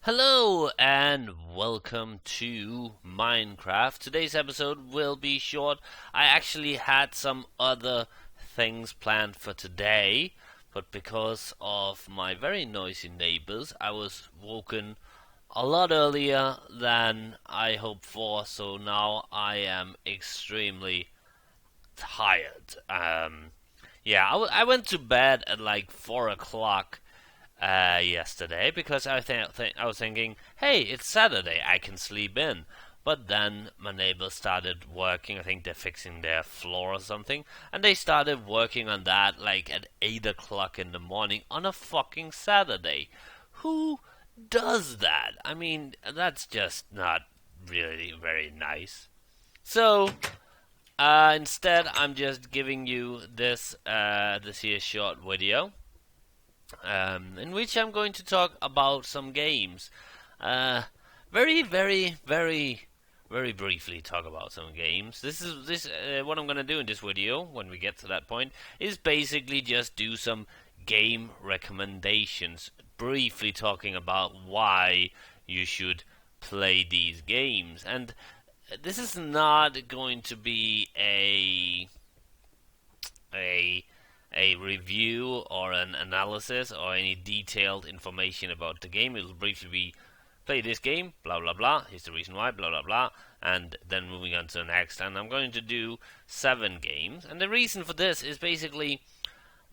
Hello and welcome to Minecraft. Today's episode will be short. I actually had some other things planned for today, but because of my very noisy neighbors, I was woken a lot earlier than I hoped for, so now I am extremely tired. I went to bed at like 4 o'clock yesterday because I was thinking, hey, it's Saturday, I can sleep in. But then my neighbors started working. I think they're fixing their floor or something, and they started working on that like at 8 o'clock in the morning on a fucking Saturday. Who does that? I mean, that's just not really very nice. So instead, I'm just giving you this here short video in which I'm going to talk about some games. Uh, very briefly talk about some games. This what I'm going to do in this video when we get to that point is basically just do some game recommendations, briefly talking about why you should play these games. And this is not going to be a a review or an analysis or any detailed information about the game. It will briefly be play this game, blah blah blah. Here's the reason why, blah blah blah, and then moving on to the next. And I'm going to do 7 games, and the reason for this is basically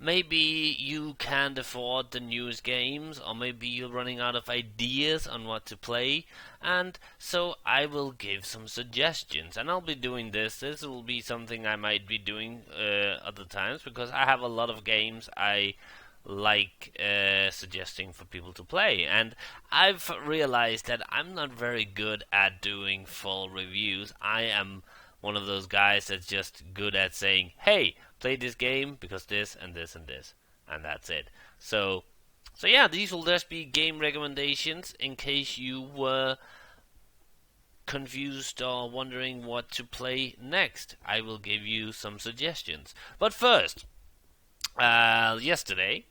maybe you can't afford the newest games, or maybe you're running out of ideas on what to play, and so I will give some suggestions. And I'll be doing this. This will be something I might be doing other times because I have a lot of games I like suggesting for people to play. And I've realized that I'm not very good at doing full reviews. I am one of those guys that's just good at saying, hey, play this game because this and this and this, and that's it. So yeah, these will just be game recommendations in case you were confused or wondering what to play next. I will give you some suggestions. But first, yesterday,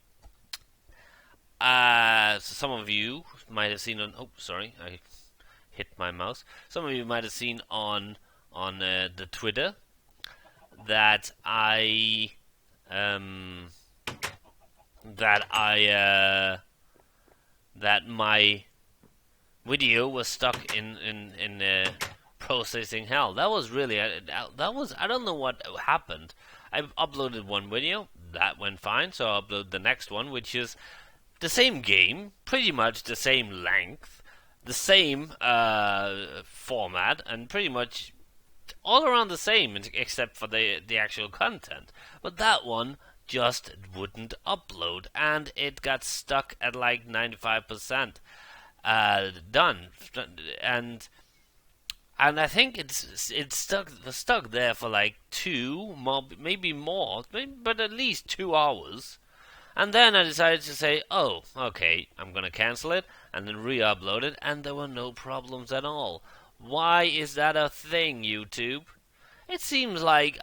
some of you might have seen on. Oh, sorry, I hit my mouse. Some of you might have seen on the Twitter that um, that my video was stuck in processing hell. That was really that was I don't know what happened. I uploaded one video that went fine, so I uploaded the next one, which is the same game, pretty much the same length, the same format, and pretty much all around the same except for the actual content. But that one just wouldn't upload, and it got stuck at like 95% done, and I think it's stuck there for like maybe more, but at least 2 hours. And then I decided to say, oh, okay, I'm gonna cancel it and then re-upload it, and there were no problems at all. Why is that a thing, YouTube? It seems like,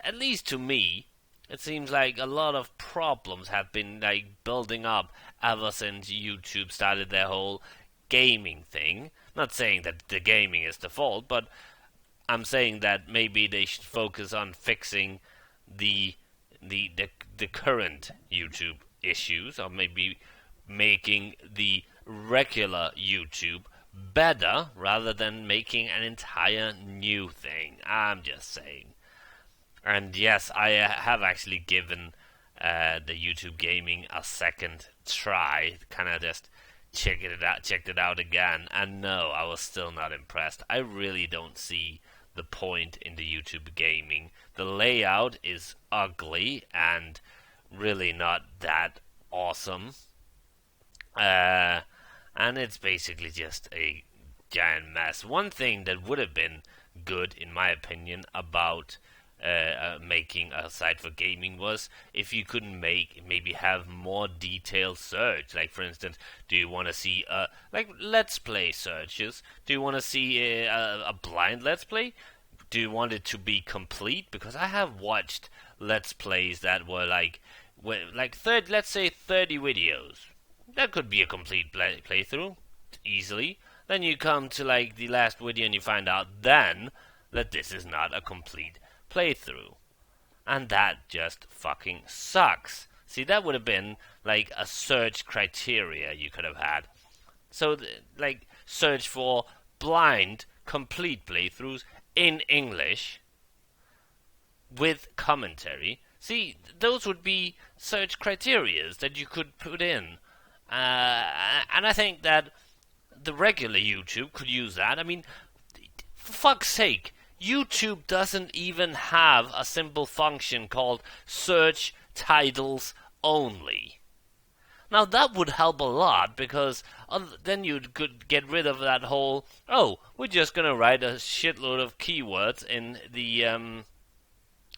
at least to me, it seems like a lot of problems have been like building up ever since YouTube started their whole gaming thing. Not saying that the gaming is the fault, but I'm saying that maybe they should focus on fixing the the the, the current YouTube issues, or maybe making the regular YouTube better rather than making an entire new thing. I'm just saying. And yes, I have actually given the YouTube gaming a second try, kind of just checked it out again, and no, I was still not impressed. I really don't see the point in the YouTube gaming. The layout is ugly and really not that awesome. Uh, and it's basically just a giant mess. One thing that would have been good, in my opinion, about making a site for gaming was if you could maybe have more detailed search. Like for instance, do you want to see like let's play searches? Do you want to see a blind let's play? Do you want it to be complete? Because I have watched let's plays that were like let's say 30 videos. That could be a complete playthrough. easily. Then you come to like the last video and you find out then that this is not a complete playthrough. And that just fucking sucks. See, that would have been like a search criteria you could have had. So, like, search for blind, complete playthroughs in English with commentary. See, those would be search criterias that you could put in. And I think that the regular YouTube could use that. I mean, for fuck's sake, YouTube doesn't even have a simple function called search titles only. Now that would help a lot because then you could get rid of that whole, oh, we're just gonna write a shitload of keywords in the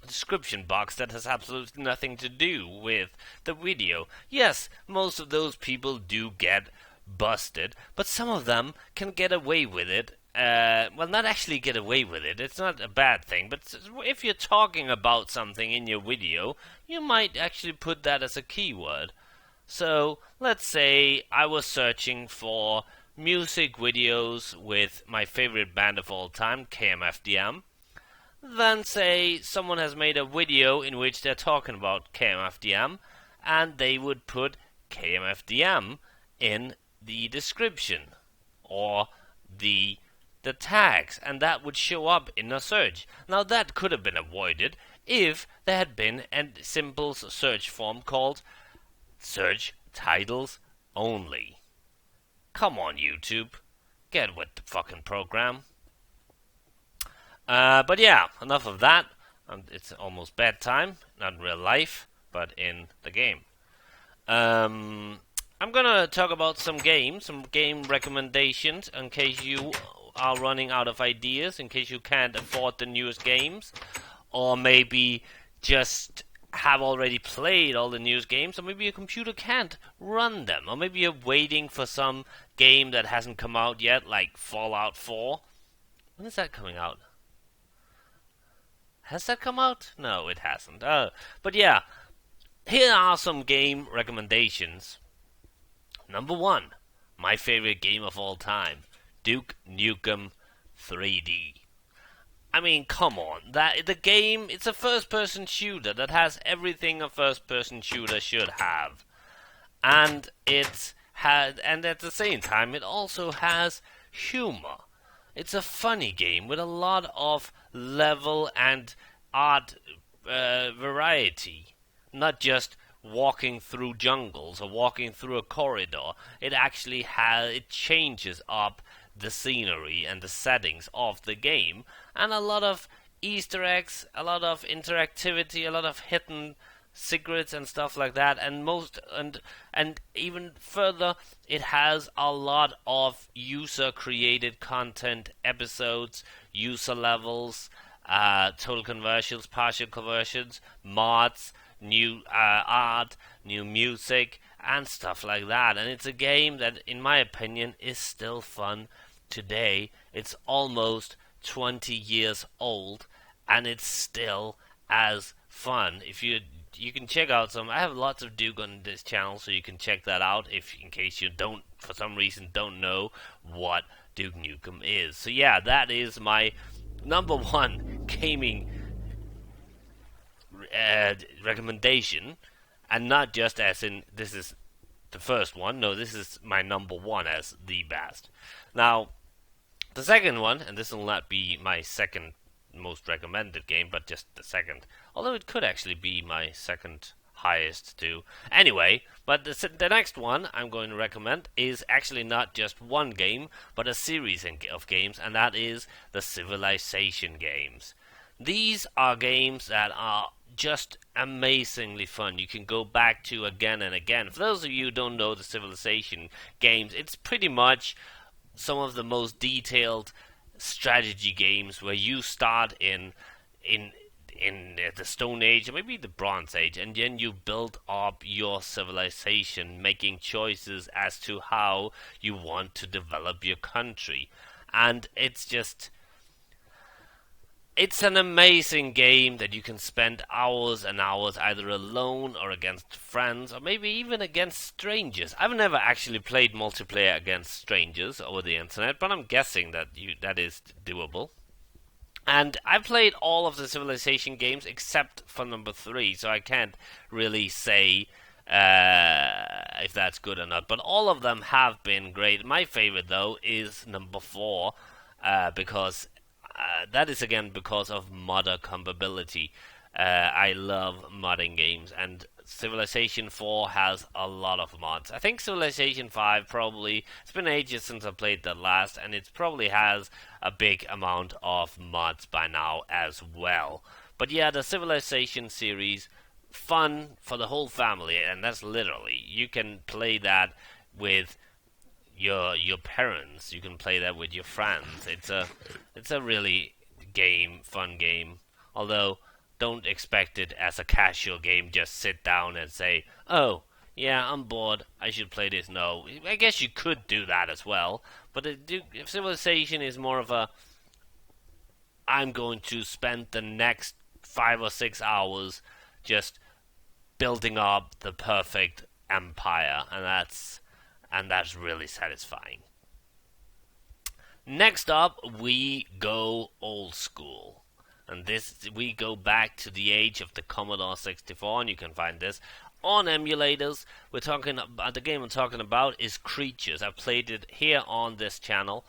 description box that has absolutely nothing to do with the video. Yes, most of those people do get busted, but some of them can get away with it. Well, not actually get away with it. It's not a bad thing, but if you're talking about something in your video, you might actually put that as a keyword. So, let's say I was searching for music videos with my favorite band of all time, KMFDM. Then say someone has made a video in which they're talking about KMFDM, and they would put KMFDM in the description or the tags, and that would show up in a search. Now that could have been avoided if there had been a simple search form called search titles only. Come on, YouTube, get with the fucking program. But yeah, enough of that. It's almost bedtime, not in real life, but in the game. I'm gonna talk about some game recommendations, in case you are running out of ideas, in case you can't afford the newest games, or maybe just have already played all the newest games, or maybe your computer can't run them, or maybe you're waiting for some game that hasn't come out yet, like Fallout 4. When is that coming out? Has that come out? No, it hasn't. But yeah, here are some game recommendations. Number 1, my favorite game of all time, Duke Nukem 3D. I mean, come on. The game, it's a first-person shooter that has everything a first-person shooter should have. And and at the same time, it also has humor. It's a funny game with a lot of level and art variety. Not just walking through jungles or walking through a corridor. It actually it changes up the scenery and the settings of the game, and a lot of Easter eggs, a lot of interactivity, a lot of hidden secrets and stuff like that, and even further, it has a lot of user created content, episodes, user levels, total conversions, partial conversions, mods, new art, new music, and stuff like that. And it's a game that, in my opinion, is still fun today. It's almost 20 years old, and it's still as fun. If you can check out some. I have lots of Duke on this channel, so you can check that out if, in case you don't, for some reason, don't know what Duke Nukem is. So yeah, that is my number 1 gaming recommendation, and not just as in this is the first one. No, this is my number 1 as the best. Now, the second one, and this will not be my second most recommended game, but just the second. Although it could actually be my second highest too. Anyway, but the next one I'm going to recommend is actually not just one game, but a series of games, and that is the Civilization games. These are games that are just amazingly fun. You can go back to again and again. For those of you who don't know the Civilization games, it's pretty much some of the most detailed strategy games where you start in the Stone Age or maybe the Bronze Age, and then you build up your civilization, making choices as to how you want to develop your country. And it's just It's an amazing game that you can spend hours and hours either alone or against friends or maybe even against strangers. I've never actually played multiplayer against strangers over the internet, but I'm guessing that is doable. And I've played all of the Civilization games except for number three, so I can't really say if that's good or not. But all of them have been great. My favorite, though, is number four, because that is again because of modder compatibility. I love modding games, and Civilization 4 has a lot of mods. I think Civilization 5 probably, it's been ages since I played that last, and it probably has a big amount of mods by now as well. But yeah, the Civilization series, fun for the whole family, and that's literally, you can play that with your parents. You can play that with your friends. It's a really fun game. Although don't expect it as a casual game. Just sit down and say, "Oh, yeah, I'm bored. I should play this." No, I guess you could do that as well. But Civilization is more of a, I'm going to spend the next 5 or 6 hours just building up the perfect empire, and that's really satisfying. Next up, we go old school. And this, we go back to the age of the Commodore 64, and you can find this on emulators. We're talking about, the game I'm talking about is Creatures. I've played it here on this channel,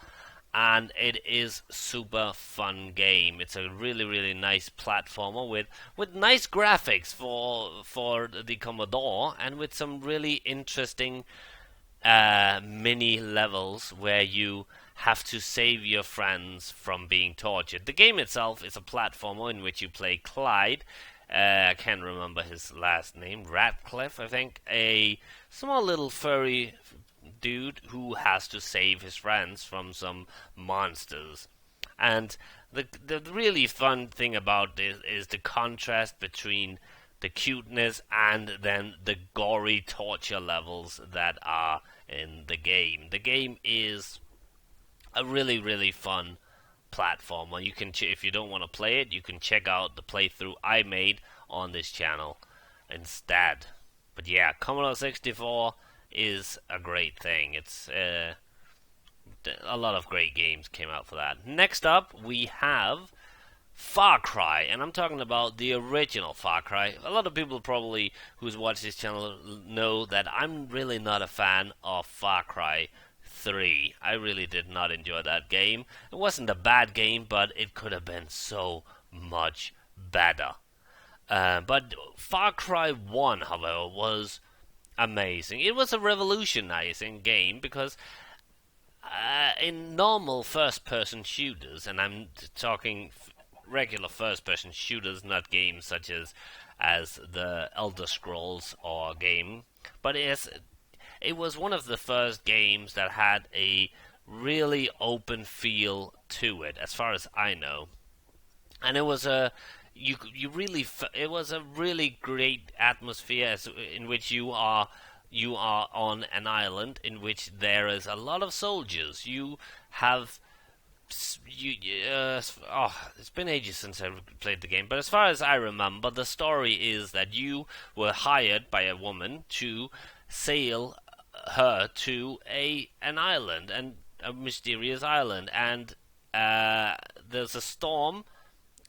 and it is super fun game. It's a really really nice platformer with nice graphics for the Commodore, and with some really interesting mini levels where you have to save your friends from being tortured. The game itself is a platformer in which you play Clyde. I can't remember his last name. Radcliffe, I think. A small little furry dude who has to save his friends from some monsters. And the really fun thing about this is the contrast between the cuteness and then the gory torture levels that are in the game. The game is a really really fun platformer. You can if you don't want to play it, you can check out the playthrough I made on this channel instead. But yeah, Commodore 64 is a great thing. It's a lot of great games came out for that. Next up, we have Far Cry, and I'm talking about the original Far Cry. A lot of people probably who's watched this channel know that I'm really not a fan of Far Cry 3. I really did not enjoy that game. It wasn't a bad game, but it could have been so much better. But Far Cry 1, however, was amazing. It was a revolutionizing game because in normal first-person shooters, and I'm talking regular first-person shooters, not games such as the Elder Scrolls or game, but it was one of the first games that had a really open feel to it, as far as I know, and it was a it was a really great atmosphere in which you are on an island in which there is a lot of soldiers. You have it's been ages since I played the game, but as far as I remember, the story is that you were hired by a woman to sail her to an island, and a mysterious island, and there's a storm,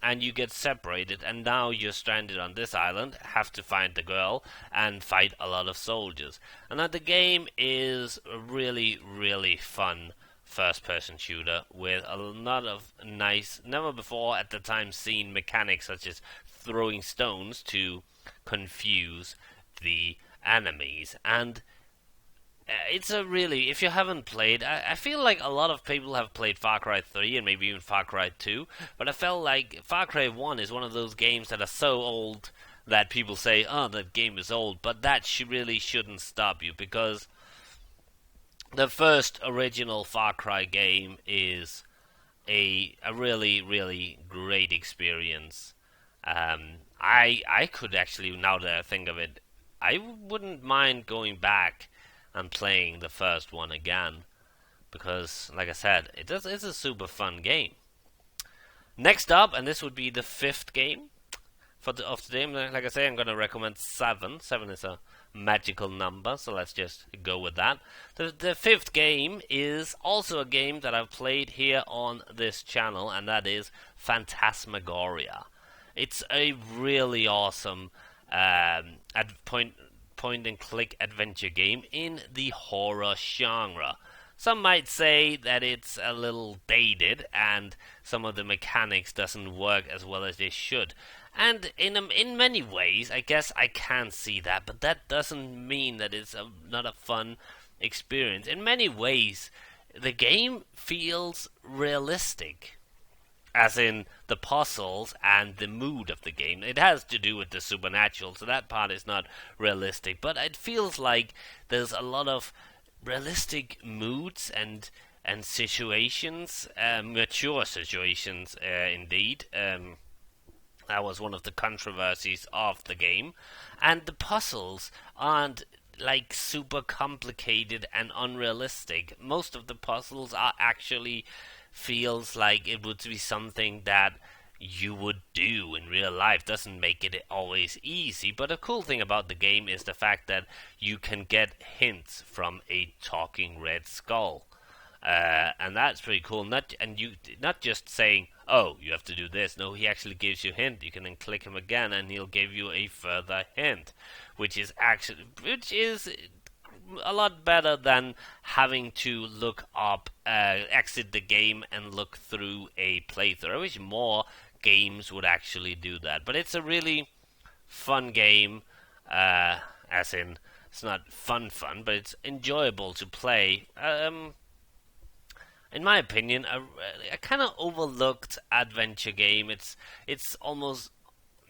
and you get separated, and now you're stranded on this island, have to find the girl, and fight a lot of soldiers. And that the game is a really, really fun first-person shooter with a lot of nice, never before at the time seen mechanics such as throwing stones to confuse the enemies. And it's a really, if you haven't played, I feel like a lot of people have played Far Cry 3 and maybe even Far Cry 2, but I felt like Far Cry 1 is one of those games that are so old that people say, oh, that game is old, but that really shouldn't stop you, because the first original Far Cry game is a really, really great experience. I could actually, now that I think of it, I wouldn't mind going back and playing the first one again, because, like I said, it's a super fun game. Next up, and this would be the fifth game of today. Like I say, I'm going to recommend seven. Seven is a magical number, so let's just go with that. The fifth game is also a game that I've played here on this channel, and that is Phantasmagoria. It's a really awesome point and click adventure game in the horror genre. Some might say that it's a little dated and some of the mechanics doesn't work as well as they should. And in many ways, I guess I can see that, but that doesn't mean that it's not a fun experience. In many ways, the game feels realistic, as in the puzzles and the mood of the game. It has to do with the supernatural, so that part is not realistic, but it feels like there's a lot of realistic moods and situations, mature situations, indeed. That was one of the controversies of the game, and the puzzles aren't like super complicated and unrealistic. Most of the puzzles are actually feels like it would be something that you would do in real life. Doesn't make it always easy, but a cool thing about the game is the fact that you can get hints from a talking red skull. And that's pretty cool. Not just saying, "Oh, you have to do this." No, he actually gives you a hint. You can then click him again, and he'll give you a further hint, which is a lot better than having to look up, exit the game, and look through a playthrough. I wish more games would actually do that. But it's a really fun game, as in, it's not fun, but it's enjoyable to play. In my opinion, a kind of overlooked adventure game. It's almost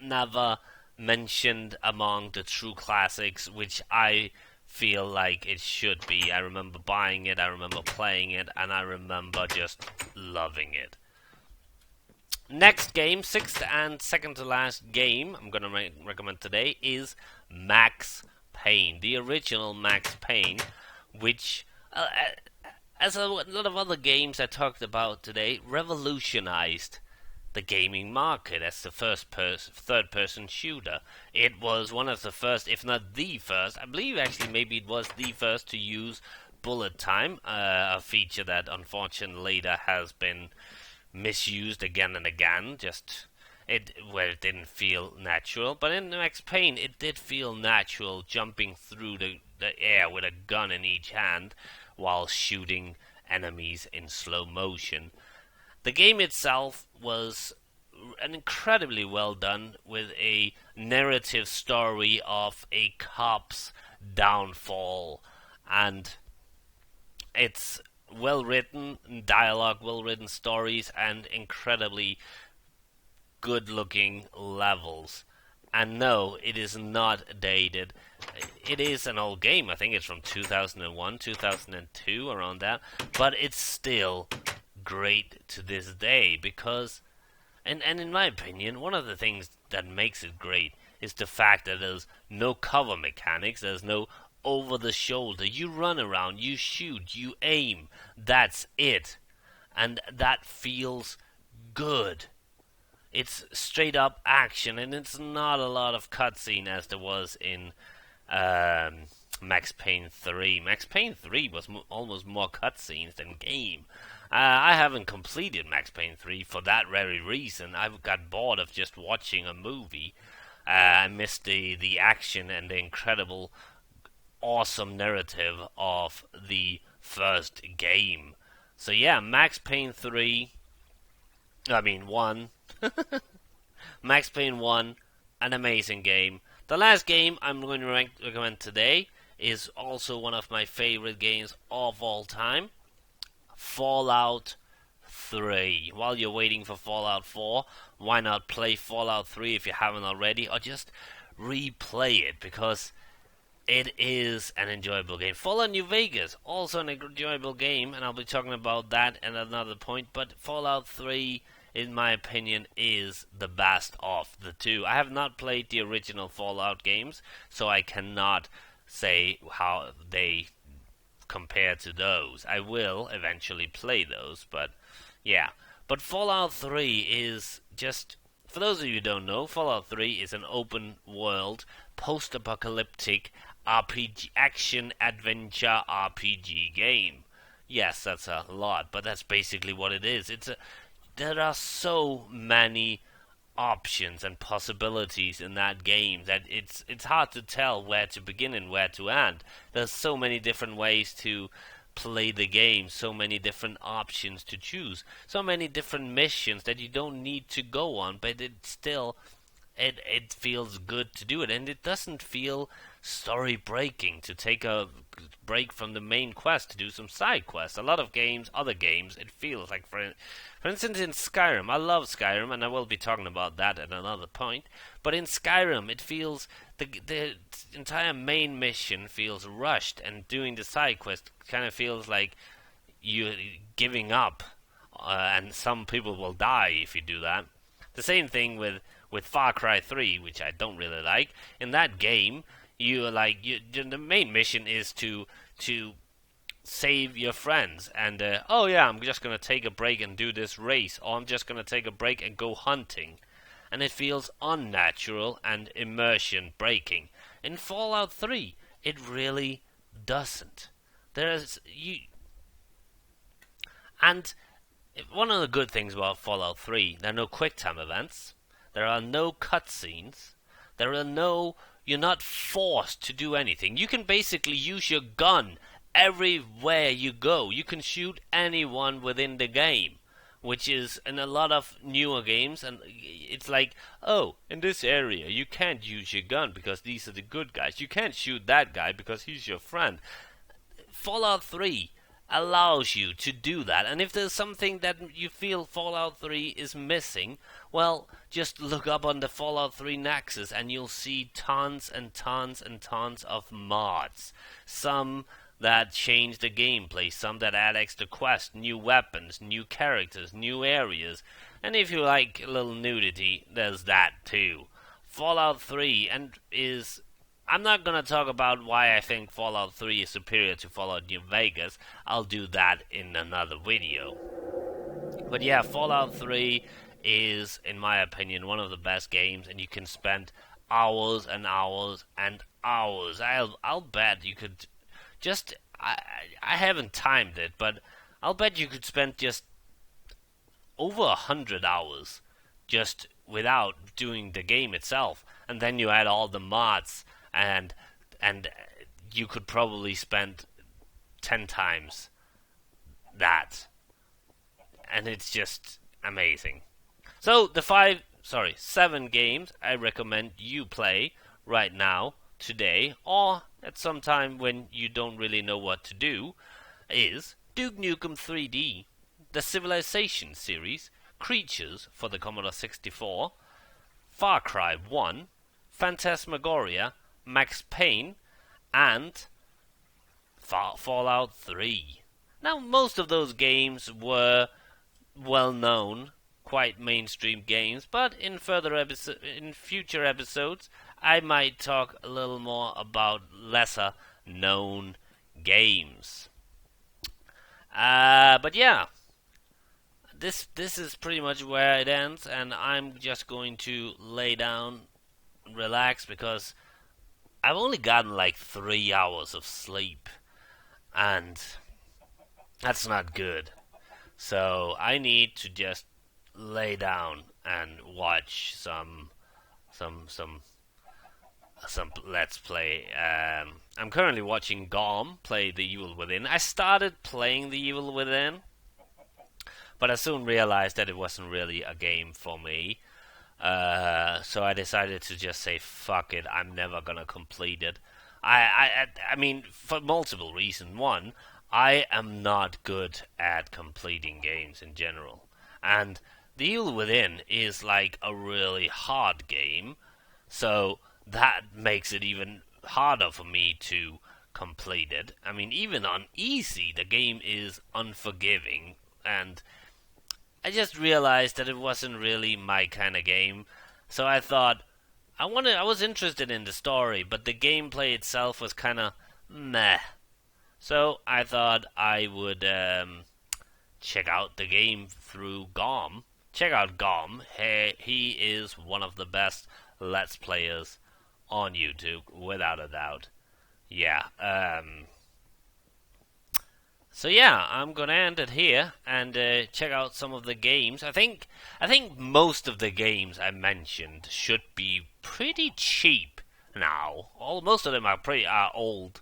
never mentioned among the true classics, which I feel like it should be. I remember buying it, I remember playing it, and I remember just loving it. Next game, sixth and second to last game I'm going to recommend today is Max Payne, the original Max Payne, which, as a lot of other games I talked about today, revolutionized the gaming market as the third-person shooter. It was one of the first, if not the first, I believe actually maybe it was the first to use bullet time, a feature that unfortunately later has been misused again and again, where it didn't feel natural. But in Max Payne, it did feel natural, jumping through the air with a gun in each hand while shooting enemies in slow motion. The game itself was an incredibly well done, with a narrative story of a cop's downfall, and it's well written dialogue, well written stories, and incredibly good looking levels. And no, it is not dated. It is an old game. I think it's from 2001, 2002, around that. But it's still great to this day because, and in my opinion, one of the things that makes it great is the fact that there's no cover mechanics. There's no over the shoulder. You run around, you shoot, you aim. That's it. And that feels good. It's straight up action, and it's not a lot of cutscene as there was in Max Payne 3. Max Payne 3 was almost more cutscenes than game. I haven't completed Max Payne 3 for that very reason. I got bored of just watching a movie. I missed the action and the incredible, awesome narrative of the first game. So yeah, Max Payne 3... 1. Max Payne 1, an amazing game. The last game I'm going to recommend today is also one of my favorite games of all time, Fallout 3. While you're waiting for Fallout 4, why not play Fallout 3 if you haven't already, or just replay it, because it is an enjoyable game. Fallout New Vegas, also an enjoyable game, and I'll be talking about that at another point, but Fallout 3, in my opinion, is the best of the two. I have not played the original Fallout games, so I cannot say how they compare to those. I will eventually play those, but yeah. But Fallout 3 is just, for those of you who don't know, Fallout 3 is an open world, post apocalyptic RPG, action adventure RPG game. Yes, that's a lot, but that's basically what it is. There are so many options and possibilities in that game that it's hard to tell where to begin and where to end. There's so many different ways to play the game, so many different options to choose, so many different missions that you don't need to go on, but it feels good to do it, and it doesn't feel story breaking to take a break from the main quest to do some side quests. A lot of games, other games, it feels like, for instance, in Skyrim, I love Skyrim, and I will be talking about that at another point. But in Skyrim, it feels the entire main mission feels rushed, and doing the side quest kind of feels like you giving up, and some people will die if you do that. The same thing with Far Cry 3, which I don't really like. In that game, the main mission is to save your friends, and oh yeah, I'm just gonna take a break and do this race, or I'm just gonna take a break and go hunting, and it feels unnatural and immersion breaking. In Fallout 3, it really doesn't. There's you, and one of the good things about Fallout 3, there are no quick time events, there are no cutscenes, there are no. You're not forced to do anything. You can basically use your gun everywhere you go. You can shoot anyone within the game, which is in a lot of newer games, and it's like, oh, in this area you can't use your gun because these are the good guys. You can't shoot that guy because he's your friend. Fallout 3 allows you to do that, and if there's something that you feel Fallout 3 is missing, well, just look up on the Fallout 3 Nexus and you'll see tons and tons and tons of mods. Some that change the gameplay, some that add extra quests, new weapons, new characters, new areas, and if you like a little nudity, there's that too. Fallout 3 is I'm not going to talk about why I think Fallout 3 is superior to Fallout New Vegas. I'll do that in another video. But yeah, Fallout 3 is, in my opinion, one of the best games, and you can spend hours and hours and hours. I'll bet you could just... I haven't timed it, but I'll bet you could spend just over 100 hours just without doing the game itself. And then you add all the mods, and you could probably spend 10 times that, and it's just amazing. So the 7 games I recommend you play right now, today, or at some time when you don't really know what to do, is Duke Nukem 3D, the Civilization series, Creatures for the Commodore 64, Far Cry 1, Phantasmagoria, Max Payne, and Fallout 3. Now, most of those games were well-known, quite mainstream games, but in future episodes, I might talk a little more about lesser-known games. But yeah, this is pretty much where it ends, and I'm just going to lay down, relax, because I've only gotten like 3 hours of sleep, and that's not good. So I need to just lay down and watch some Let's Play. I'm currently watching Gom play The Evil Within. I started playing The Evil Within, but I soon realized that it wasn't really a game for me. So I decided to just say, fuck it, I'm never gonna complete it. I mean, for multiple reasons. One, I am not good at completing games in general. And The Evil Within is like a really hard game, so that makes it even harder for me to complete it. I mean, even on easy, the game is unforgiving, and I just realized that it wasn't really my kind of game. So I thought, I was interested in the story, but the gameplay itself was kind of meh. So I thought I would check out the game through GOM. Check out GOM. He is one of the best Let's Players on YouTube, without a doubt. Yeah. So yeah, I'm gonna end it here and check out some of the games. I think most of the games I mentioned should be pretty cheap now. Most of them are old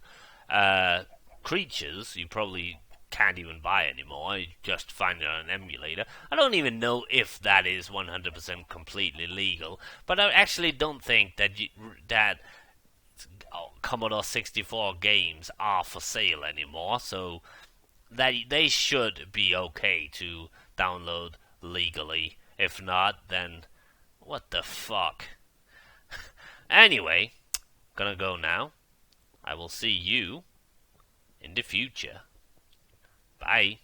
creatures. You probably can't even buy anymore. You just find it on an emulator. I don't even know if that is 100% completely legal, but I actually don't think that Commodore 64 games are for sale anymore. So that they should be okay to download legally. If not, then what the fuck? Anyway, gonna go now. I will see you in the future. Bye.